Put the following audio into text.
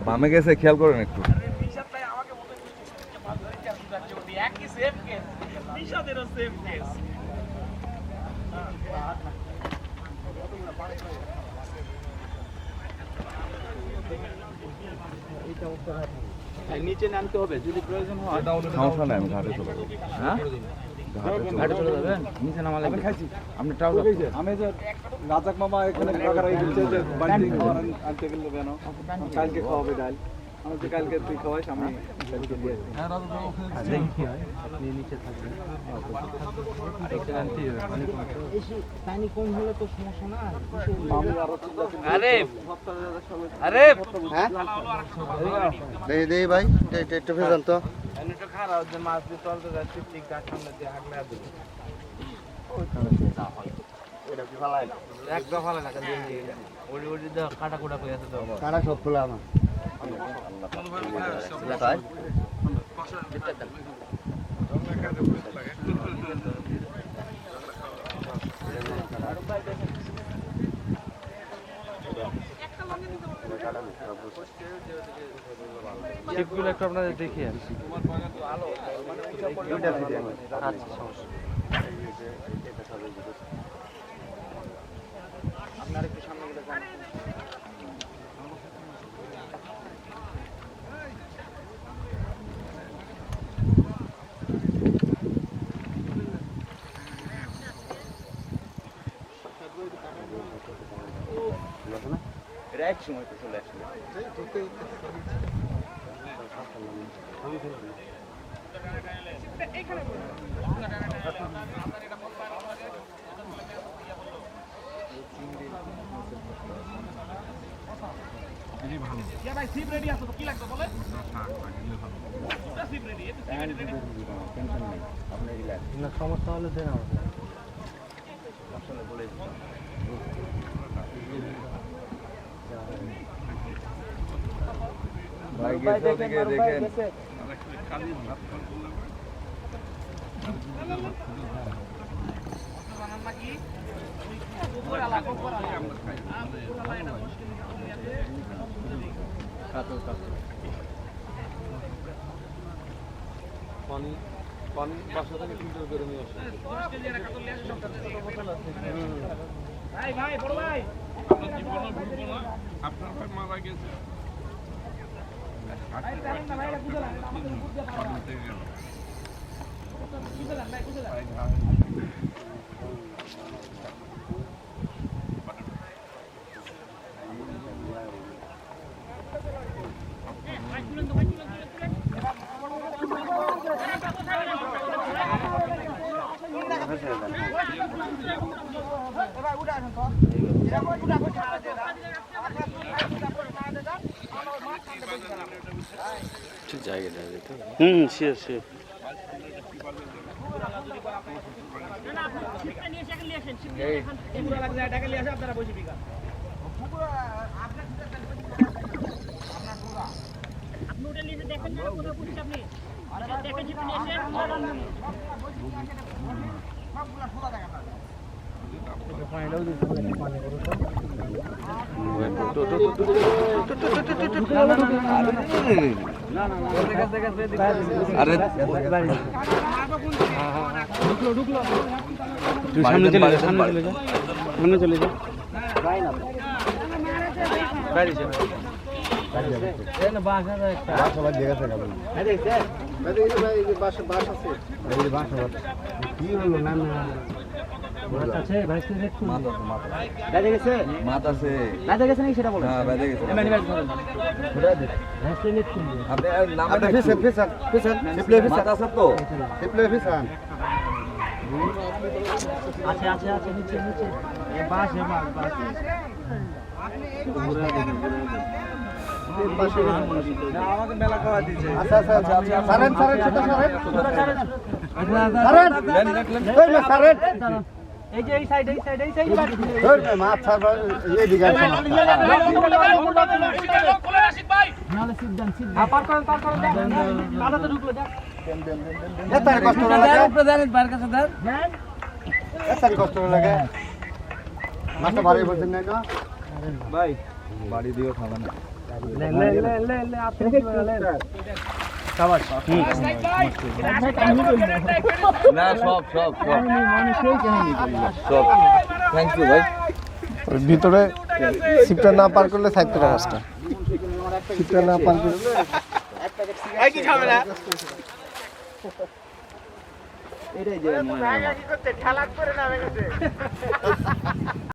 বামে গেছে, খেয়াল করেন একটু। নিচে নামতে হবে যদি প্রয়োজন হয়। সমস্যা নাই, আমি ঘাটে চলে যাবো। হ্যাঁ, ঘাটে চলে যাবেন, নিচে নামা লাগবে। আপনি ট্রাউজার আমি যে রাজাক মামা এখানে কাকারাই বলছে যে বাড়ি খাওয়ার আনতে গেল কেন, কালকে খাওয়াবে ডাল। আমি যে কালকে তুই খাওয়াইস, আমি কালকে দিয়ে দেখি হয় আপনি নিচে থাকবেন। পানি কম হলে তো সমস্যা না। আরে আরে হ্যাঁ দেই ভাই, একটু ভেজান তো। একটু খারাপ যে মাছ দিয়ে চলতে যাচ্ছে, ঠিক গাছ সামনে দিয়ে আগলে আসবে। এটা কি ফালাই না? একদম ভালো লাগে ওড়ি ওড়ি দাও, কাটা কুটা করে আছে তো। কারা সব খোলা আমার। তাই শিপগুলো একটু আপনাদের দেখিয়ে আনছি। আপনার একটু সামনে গেলে এটা এক সময় তো চলে আসবে। সমস্যা হলে দেন আমাকে। ভাই গেছে ওদিকে, দেখেন। পানি পানি বাসা থেকে ফিল্টার করে নিয়ে আসে। ভাই বড় ভাই, আপনার জীবনে ভুলবো না, আপনার ভাই মারা গেছে। Sure sure. আরে সামনে চলে যা, সামনে চলে যা, সামনে চলে যা। মাছ আছে। বেঁধে গেছে নাকি সেটা বলো। হ্যাঁ, বেঁধে গেছে। আপনি নামে আপনি ফিসান ফিসান ফিসান সিপ্লে মাছ ফিসান আছে তো। সিপ্লে ফিসান। আছে আছে আছে, নিচে নিচে বাস বাস বাস। আমাকে মেলা খাওয়া দিয়েছে। আচ্ছা আচ্ছা আচ্ছা সারেন সারেন সেটা সারেন সারেন এই না সারেন। মাছ ছাড়বা এইদিকে আসো না। এত কষ্ট লাগে, এত কষ্ট লাগে। মাছটা ভারী বলছেন না না? ভাই বাড়ি দিয়েও খাবে না না সব সব সব সব থ্যাংক ইউ ভাই ভিতরে সিপটা না পার করলে থাকতো না মাছটা। সিপটা না পার করলে এটাই যে মনে হয়।